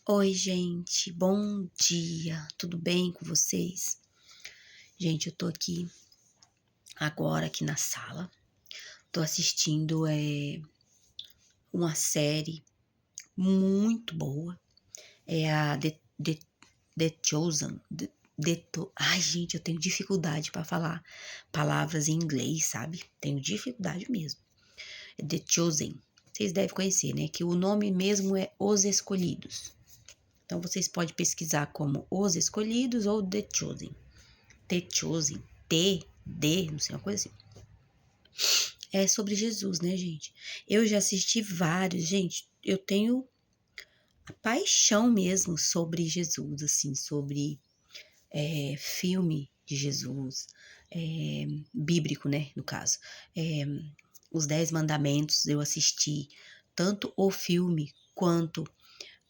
Oi, gente, bom dia, tudo bem com vocês? Gente, eu tô aqui agora, aqui na sala, tô assistindo uma série muito boa, é a The Chosen. Ai, gente, eu tenho dificuldade para falar palavras em inglês, sabe? Tenho dificuldade mesmo. É The Chosen, vocês devem conhecer, né? Que o nome mesmo é Os Escolhidos. Então, vocês podem pesquisar como Os Escolhidos ou The Chosen. The Chosen, não sei, uma coisa assim. É sobre Jesus, né, gente? Eu já assisti vários, gente. Eu tenho a paixão mesmo sobre Jesus, assim, sobre filme de Jesus, bíblico, né, no caso. É, os 10 Mandamentos eu assisti, tanto o filme quanto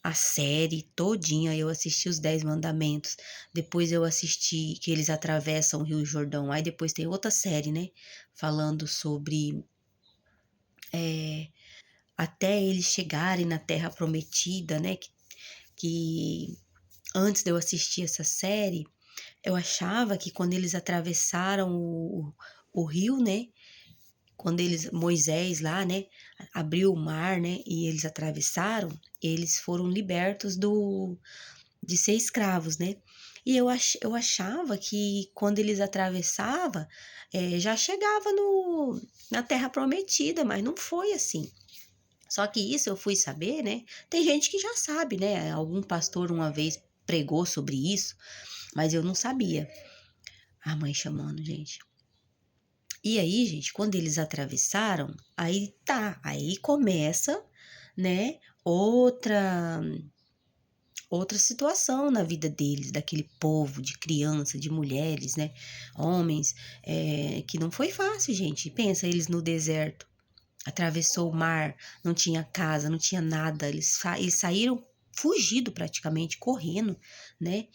a série todinha. Eu assisti os 10 Mandamentos, depois eu assisti que eles atravessam o Rio Jordão, aí depois tem outra série, né, falando sobre até eles chegarem na Terra Prometida, né, que antes de eu assistir essa série, eu achava que quando eles atravessaram o rio, né, quando Moisés lá, né, abriu o mar, né, e eles atravessaram, eles foram libertos de ser escravos, né? E eu achava que quando eles atravessavam, já chegava na Terra Prometida, mas não foi assim. Só que isso eu fui saber, né? Tem gente que já sabe, né? Algum pastor uma vez pregou sobre isso, mas eu não sabia. A mãe chamando, gente. E aí, gente, quando eles atravessaram, aí começa, né, outra situação na vida deles, daquele povo, de criança, de mulheres, né, homens, que não foi fácil, gente. Pensa, eles no deserto, atravessou o mar, não tinha casa, não tinha nada, eles saíram fugido praticamente, correndo, né?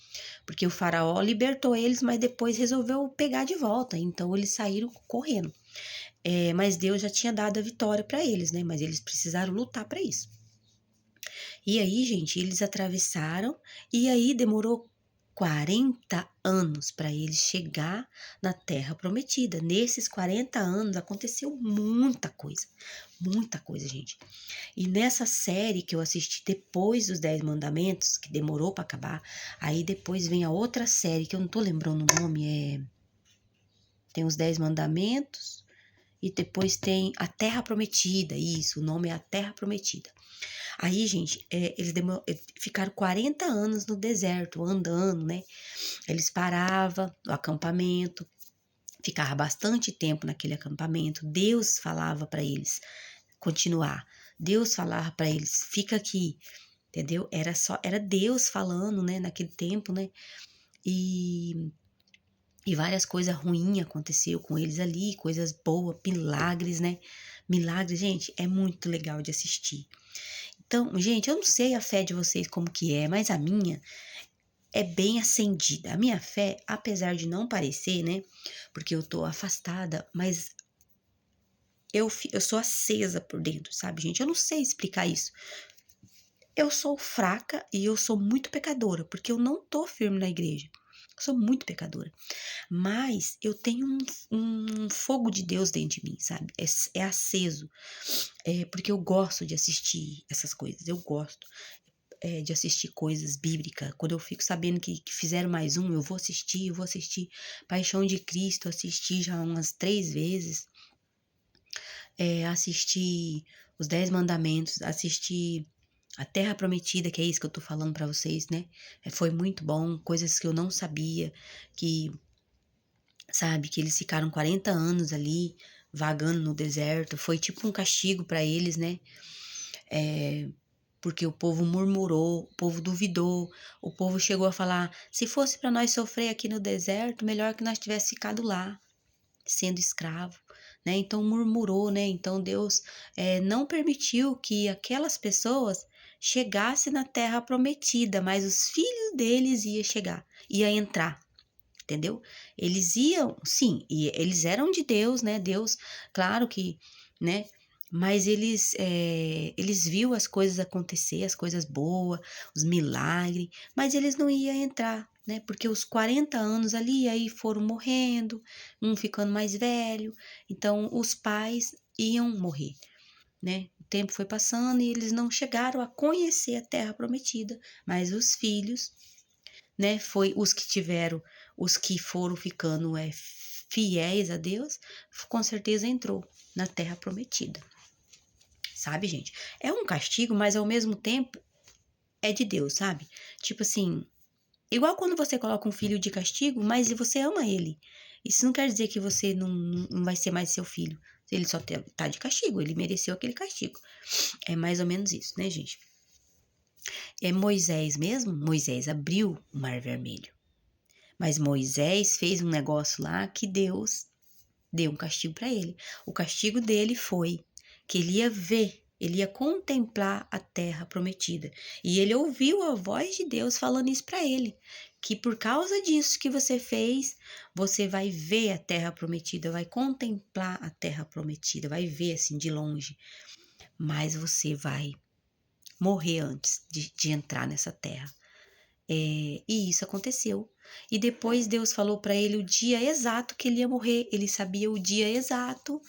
Porque o faraó libertou eles, mas depois resolveu pegar de volta, então eles saíram correndo. Mas Deus já tinha dado a vitória para eles, né? Mas eles precisaram lutar para isso. E aí, gente, eles atravessaram e aí demorou 40 anos para eles chegar na Terra Prometida. Nesses 40 anos aconteceu muita coisa, gente. E nessa série que eu assisti depois dos 10 Mandamentos, que demorou para acabar, aí depois vem a outra série que eu não tô lembrando o nome, tem os 10 Mandamentos e depois tem a Terra Prometida, isso, o nome é a Terra Prometida. Aí, gente, eles ficaram 40 anos no deserto, andando, né? Eles paravam no acampamento, ficava bastante tempo naquele acampamento. Deus falava para eles continuar. Deus falava para eles, fica aqui, entendeu? Era Deus falando, né, naquele tempo, né? E várias coisas ruins aconteceu com eles ali, coisas boas, milagres, né? Milagres, gente, é muito legal de assistir. Então, gente, eu não sei a fé de vocês como que é, mas a minha é bem acendida. A minha fé, apesar de não parecer, né? Porque eu tô afastada, mas eu sou acesa por dentro, sabe, gente? Eu não sei explicar isso. Eu sou fraca e eu sou muito pecadora, porque eu não tô firme na igreja. Eu sou muito pecadora. Mas eu tenho um fogo de Deus dentro de mim, sabe? É aceso. Porque eu gosto de assistir essas coisas. Eu gosto. De assistir coisas bíblicas. Quando eu fico sabendo que fizeram mais um, eu vou assistir. Paixão de Cristo, assisti já umas 3 vezes. Assisti os 10 Mandamentos, assisti a Terra Prometida, que é isso que eu tô falando pra vocês, né? Foi muito bom, coisas que eu não sabia, sabe, que eles ficaram 40 anos ali, vagando no deserto. Foi tipo um castigo pra eles, né? Porque o povo murmurou, o povo duvidou, o povo chegou a falar: se fosse para nós sofrer aqui no deserto, melhor que nós tivéssemos ficado lá, sendo escravo, né? Então murmurou, né? Então Deus não permitiu que aquelas pessoas chegassem na terra prometida, mas os filhos deles ia entrar. Entendeu? Eles iam, sim, e eles eram de Deus, né? Deus, claro que, né? Mas eles viu as coisas acontecer, as coisas boas, os milagres, mas eles não iam entrar, né? Porque os 40 anos ali, aí foram morrendo, um ficando mais velho, então os pais iam morrer, né? O tempo foi passando e eles não chegaram a conhecer a Terra Prometida, mas os filhos, né? Foi os que foram ficando fiéis a Deus, com certeza entrou na Terra Prometida. Sabe, gente? É um castigo, mas ao mesmo tempo é de Deus, sabe? Tipo assim, igual quando você coloca um filho de castigo, mas você ama ele. Isso não quer dizer que você não vai ser mais seu filho. Ele só tá de castigo, ele mereceu aquele castigo. É mais ou menos isso, né, gente? É Moisés mesmo? Moisés abriu o Mar Vermelho. Mas Moisés fez um negócio lá que Deus deu um castigo para ele. O castigo dele foi que ele ia ver, ele ia contemplar a terra prometida. E ele ouviu a voz de Deus falando isso para ele, que por causa disso que você fez, você vai ver a terra prometida, vai contemplar a terra prometida, vai ver assim de longe, mas você vai morrer antes de entrar nessa terra. E isso aconteceu. E depois Deus falou para ele o dia exato que ele ia morrer. Ele sabia o dia exato.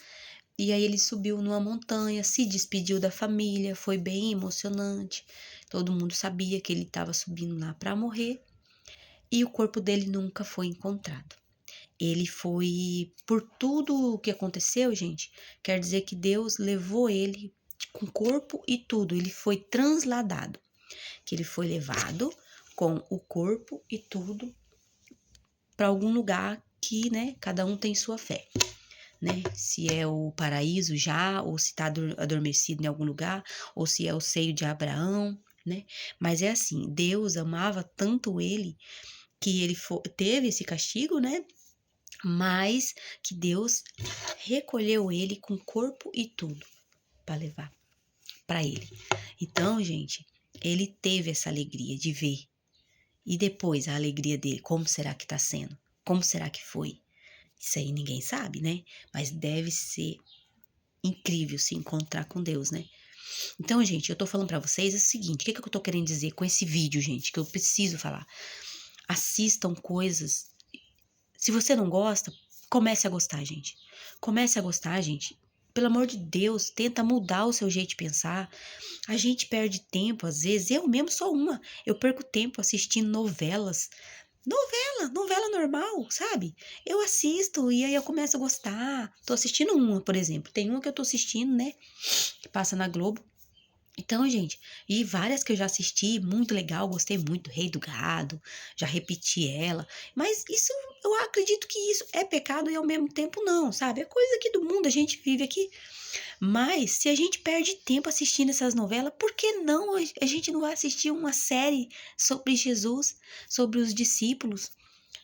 E aí ele subiu numa montanha, se despediu da família. Foi bem emocionante. Todo mundo sabia que ele estava subindo lá para morrer. E o corpo dele nunca foi encontrado. Ele foi, por tudo o que aconteceu, gente, quer dizer que Deus levou ele com corpo e tudo. Ele foi transladado. Que ele foi levado com o corpo e tudo para algum lugar que, né, cada um tem sua fé, né? Se é o paraíso já, ou se está adormecido em algum lugar, ou se é o seio de Abraão, né? Mas é assim, Deus amava tanto ele que ele teve esse castigo, né? Mas que Deus recolheu ele com corpo e tudo para levar para ele. Então, gente, ele teve essa alegria de ver. E depois a alegria dele, como será que tá sendo? Como será que foi? Isso aí ninguém sabe, né? Mas deve ser incrível se encontrar com Deus, né? Então, gente, eu tô falando pra vocês o seguinte, o que que eu tô querendo dizer com esse vídeo, gente, que eu preciso falar? Assistam coisas. Se você não gosta, comece a gostar, gente. Comece a gostar, gente. Pelo amor de Deus, tenta mudar o seu jeito de pensar. A gente perde tempo, às vezes. Eu mesmo sou uma. Eu perco tempo assistindo novelas. Novela normal, sabe? Eu assisto e aí eu começo a gostar. Tô assistindo uma, por exemplo. Tem uma que eu tô assistindo, né? Que passa na Globo. Então, gente, e várias que eu já assisti, muito legal, gostei muito, Rei do Gado, já repeti ela, mas isso, eu acredito que isso é pecado e ao mesmo tempo não, sabe? É coisa aqui do mundo, a gente vive aqui, mas se a gente perde tempo assistindo essas novelas, por que não a gente não vai assistir uma série sobre Jesus, sobre os discípulos,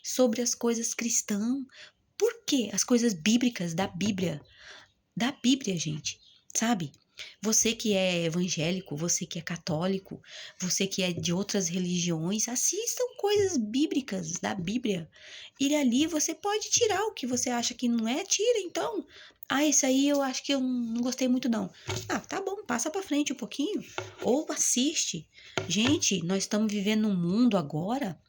sobre as coisas cristãs? Por quê? As coisas bíblicas da Bíblia, gente, sabe? Você que é evangélico, você que é católico, você que é de outras religiões, assistam coisas bíblicas da Bíblia. E ali você pode tirar o que você acha que não é, tira então. Ah, isso aí eu acho que eu não gostei muito não. Ah, tá bom, passa pra frente um pouquinho. Ou assiste. Gente, nós estamos vivendo num mundo agora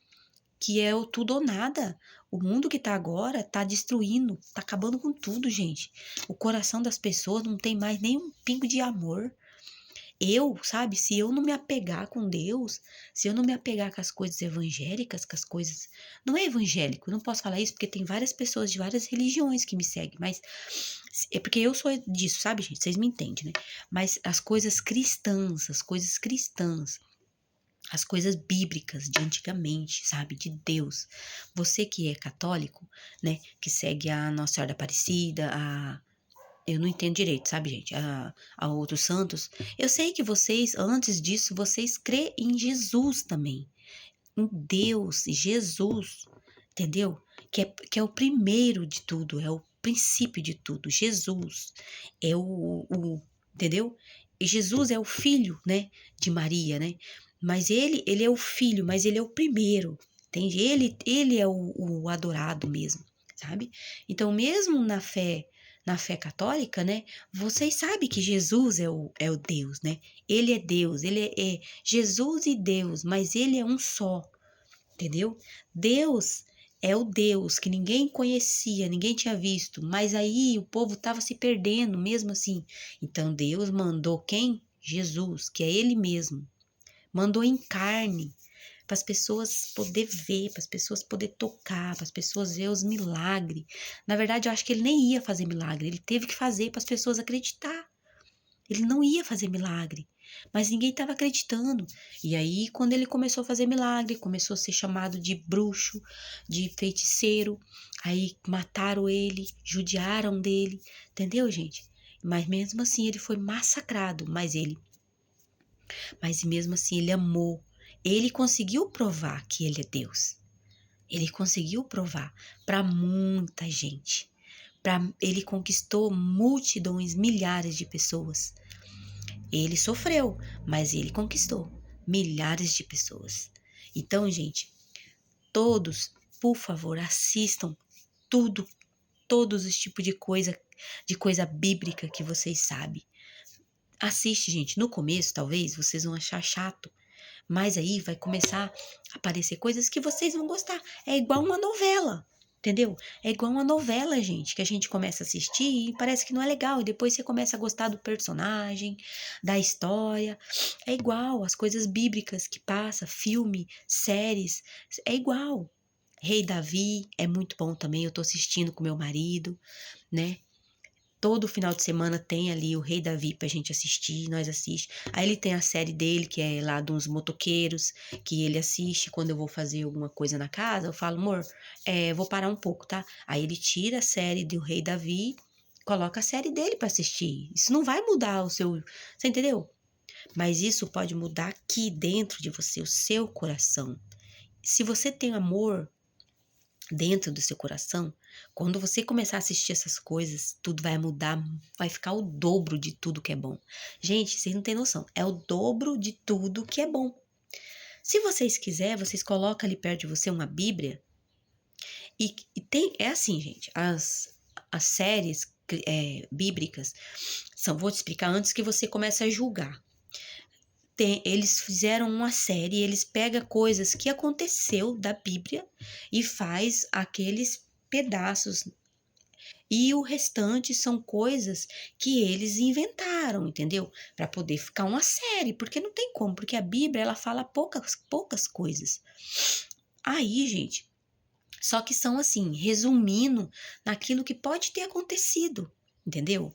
que é o tudo ou nada. O mundo que tá agora tá destruindo, tá acabando com tudo, gente. O coração das pessoas não tem mais nem um pingo de amor. Sabe, se eu não me apegar com Deus, se eu não me apegar com as coisas evangélicas, com as coisas. Não é evangélico, eu não posso falar isso porque tem várias pessoas de várias religiões que me seguem, mas é porque eu sou disso, sabe, gente? Vocês me entendem, né? Mas as coisas cristãs, as coisas bíblicas de antigamente, sabe, de Deus. Você que é católico, né, que segue a Nossa Senhora da Aparecida, eu não entendo direito, sabe, gente, a outros santos. Eu sei que vocês, antes disso, vocês crê em Jesus também, em Deus, Jesus, entendeu? Que é o primeiro de tudo, é o princípio de tudo. Jesus é entendeu? E Jesus é o filho, né, de Maria, né? Mas ele é o filho, mas ele é o primeiro, entende? Ele é o adorado mesmo, sabe? Então, mesmo na fé, na fé católica, né? Vocês sabem que Jesus é o Deus, né? Ele é Deus, ele é Jesus e Deus, mas ele é um só, entendeu? Deus é o Deus que ninguém conhecia, ninguém tinha visto, mas aí o povo estava se perdendo mesmo assim. Então Deus mandou quem? Jesus, que é ele mesmo. Mandou em carne para as pessoas poder ver, para as pessoas poder tocar, para as pessoas ver os milagres. Na verdade, eu acho que ele nem ia fazer milagre, ele teve que fazer para as pessoas acreditar. Ele não ia fazer milagre, mas ninguém estava acreditando. E aí, quando ele começou a fazer milagre, começou a ser chamado de bruxo, de feiticeiro. Aí mataram ele, judiaram dele, entendeu, gente? Mas mesmo assim ele foi massacrado, mas mesmo assim ele amou. Ele conseguiu provar que ele é Deus. Ele conseguiu provar para muita gente. Ele conquistou multidões, milhares de pessoas. Ele sofreu, mas ele conquistou milhares de pessoas. Então, gente, todos, por favor, assistam tudo, todos os tipos de coisa bíblica que vocês sabem. Assiste, gente. No começo, talvez, vocês vão achar chato, mas aí vai começar a aparecer coisas que vocês vão gostar. É igual uma novela, entendeu? É igual uma novela, gente, que a gente começa a assistir e parece que não é legal. E depois você começa a gostar do personagem, da história. É igual as coisas bíblicas que passa, filme, séries. É igual. Rei Davi é muito bom também. Eu tô assistindo com meu marido, né? Todo final de semana tem ali o Rei Davi pra gente assistir, nós assiste. Aí ele tem a série dele, que é lá dos motoqueiros, que ele assiste quando eu vou fazer alguma coisa na casa. Eu falo, amor, vou parar um pouco, tá? Aí ele tira a série do Rei Davi, coloca a série dele pra assistir. Isso não vai mudar o seu... Você entendeu? Mas isso pode mudar aqui dentro de você, o seu coração. Se você tem amor dentro do seu coração, quando você começar a assistir essas coisas, tudo vai mudar, vai ficar o dobro de tudo que é bom. Gente, vocês não têm noção, é o dobro de tudo que é bom. Se vocês quiserem, vocês colocam ali perto de você uma Bíblia e tem, é assim, gente, as séries bíblicas vou te explicar antes que você comece a julgar. Eles fizeram uma série, eles pegam coisas que aconteceu da Bíblia e faz aqueles pedaços. E o restante são coisas que eles inventaram, entendeu? Para poder ficar uma série, porque não tem como, porque a Bíblia ela fala poucas coisas. Aí, gente, só que são assim, resumindo naquilo que pode ter acontecido, entendeu?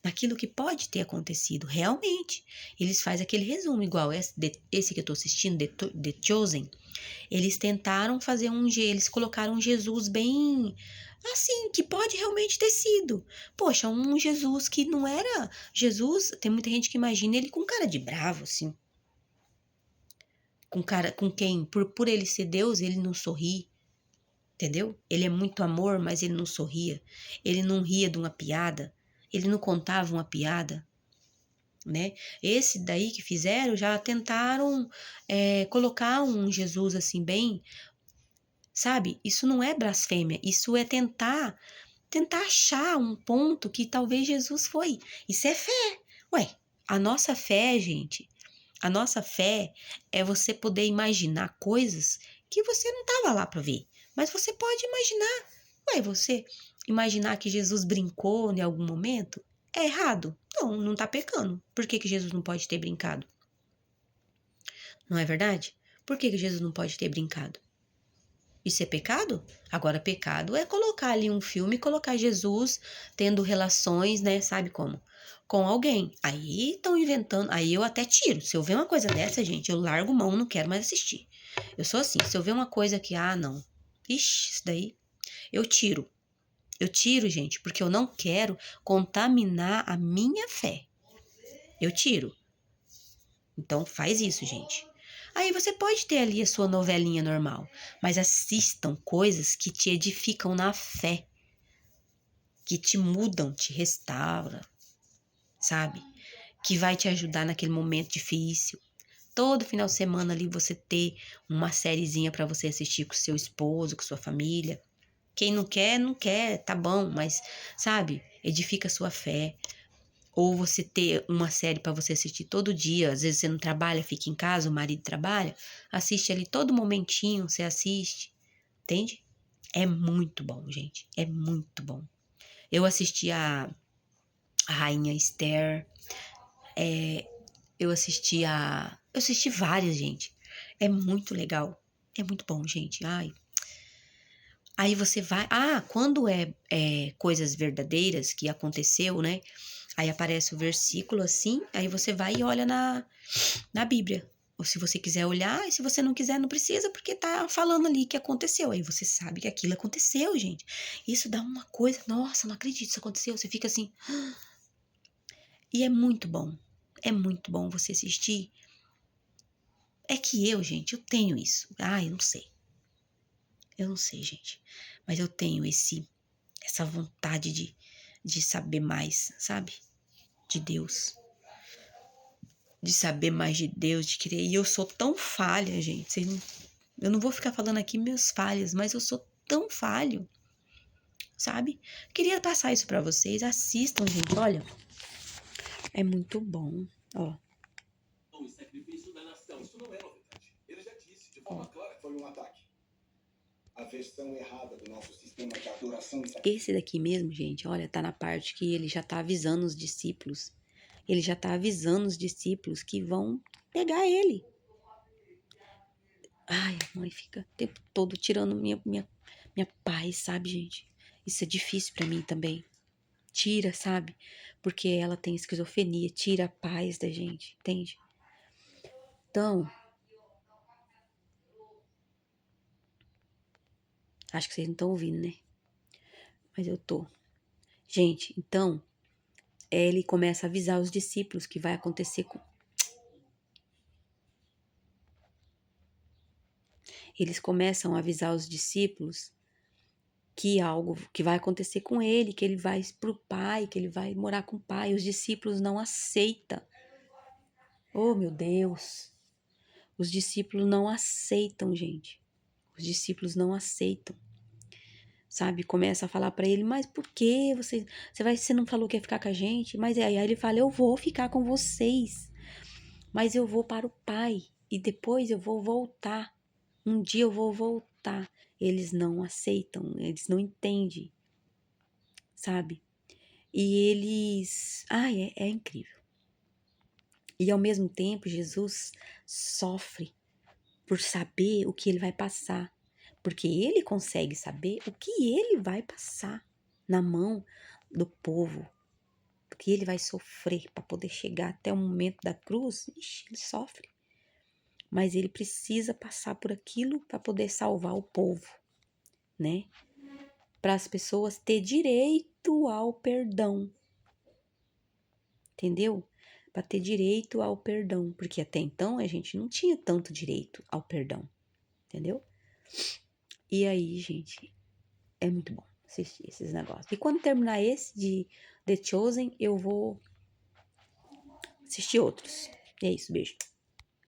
Naquilo que pode ter acontecido realmente. Eles fazem aquele resumo, igual esse que eu tô assistindo, The Chosen. Eles tentaram fazer eles colocaram um Jesus bem assim, que pode realmente ter sido. Poxa, um Jesus que não era Jesus, tem muita gente que imagina ele com cara de bravo, assim. Com quem, por ele ser Deus, ele não sorri. Entendeu? Ele é muito amor, mas ele não sorria. Ele não ria de uma piada. Ele não contava uma piada, né? Esse daí que fizeram já tentaram colocar um Jesus assim bem, sabe? Isso não é blasfêmia, isso é tentar achar um ponto que talvez Jesus foi. Isso é fé. Ué, a nossa fé, gente, a nossa fé é você poder imaginar coisas que você não estava lá para ver, mas você pode imaginar. Ué, você imaginar que Jesus brincou em algum momento é errado? Não, não tá pecando. Por que Jesus não pode ter brincado? Não é verdade? Por que Jesus não pode ter brincado? Isso é pecado? Agora, pecado é colocar ali um filme e colocar Jesus tendo relações, né? Sabe como? Com alguém. Aí estão inventando. Aí eu até tiro. Se eu ver uma coisa dessa, gente, eu largo mão, não quero mais assistir. Eu sou assim. Se eu ver uma coisa que, não. Ixi, isso daí. Eu tiro. Eu tiro, gente, porque eu não quero contaminar a minha fé. Eu tiro. Então faz isso, gente. Aí você pode ter ali a sua novelinha normal, mas assistam coisas que te edificam na fé, que te mudam, te restauram, sabe? Que vai te ajudar naquele momento difícil. Todo final de semana ali você ter uma sériezinha para você assistir com seu esposo, com sua família. Quem não quer, não quer, tá bom, mas, sabe, edifica a sua fé. Ou você ter uma série pra você assistir todo dia, às vezes você não trabalha, fica em casa, o marido trabalha, assiste ali todo momentinho, você assiste, entende? É muito bom, gente, é muito bom. Eu assisti a Rainha Esther, eu assisti várias, gente. É muito legal, é muito bom, gente. Ai, aí você vai. Ah, quando é coisas verdadeiras que aconteceu, né? Aí aparece o versículo assim, aí você vai e olha na Bíblia. Ou se você quiser olhar, e se você não quiser, não precisa, porque tá falando ali que aconteceu. Aí você sabe que aquilo aconteceu, gente. Isso dá uma coisa, nossa, não acredito, isso aconteceu. Você fica assim. E é muito bom. É muito bom você assistir. É que eu, gente, eu tenho isso. Ah, eu não sei. Eu não sei, gente. Mas eu tenho essa vontade de saber mais, sabe? De Deus. De saber mais de Deus, de querer. E eu sou tão falha, gente. Eu não vou ficar falando aqui minhas falhas, mas eu sou tão falho, sabe? Queria passar isso pra vocês. Assistam, gente. Olha, é muito bom. Ó. O sacrifício da nação. Isso não é novidade. Ele já disse de forma clara que foi um ataque. A versão errada do nosso sistema de adoração. Esse daqui mesmo, gente, olha, tá na parte que ele já tá avisando os discípulos. Ele já tá avisando os discípulos que vão pegar ele. Ai, a mãe fica o tempo todo tirando minha paz, sabe, gente? Isso é difícil pra mim também. Tira, sabe? Porque ela tem esquizofrenia, tira a paz da gente, entende? Então, acho que vocês não estão ouvindo, né? Mas eu tô. Gente, então, ele começa a avisar os discípulos que vai acontecer com. Eles começam a avisar os discípulos que algo que vai acontecer com ele, que ele vai pro pai, que ele vai morar com o pai. Os discípulos não aceitam. Oh, meu Deus. Os discípulos não aceitam, gente. Os discípulos não aceitam. Sabe? Começa a falar pra ele, mas por que você não falou que ia ficar com a gente? Mas aí ele fala, eu vou ficar com vocês, mas eu vou para o pai e depois eu vou voltar. Um dia eu vou voltar. Eles não aceitam, eles não entendem, sabe? E eles... Ai, é incrível. E ao mesmo tempo, Jesus sofre por saber o que ele vai passar. Porque ele consegue saber o que ele vai passar na mão do povo. Porque ele vai sofrer para poder chegar até o momento da cruz. Ixi, ele sofre. Mas ele precisa passar por aquilo para poder salvar o povo, né? Para as pessoas ter direito ao perdão. Entendeu? Para ter direito ao perdão, porque até então a gente não tinha tanto direito ao perdão, entendeu? E aí, gente, é muito bom assistir esses negócios. E quando terminar esse de The Chosen, eu vou assistir outros. E é isso, beijo.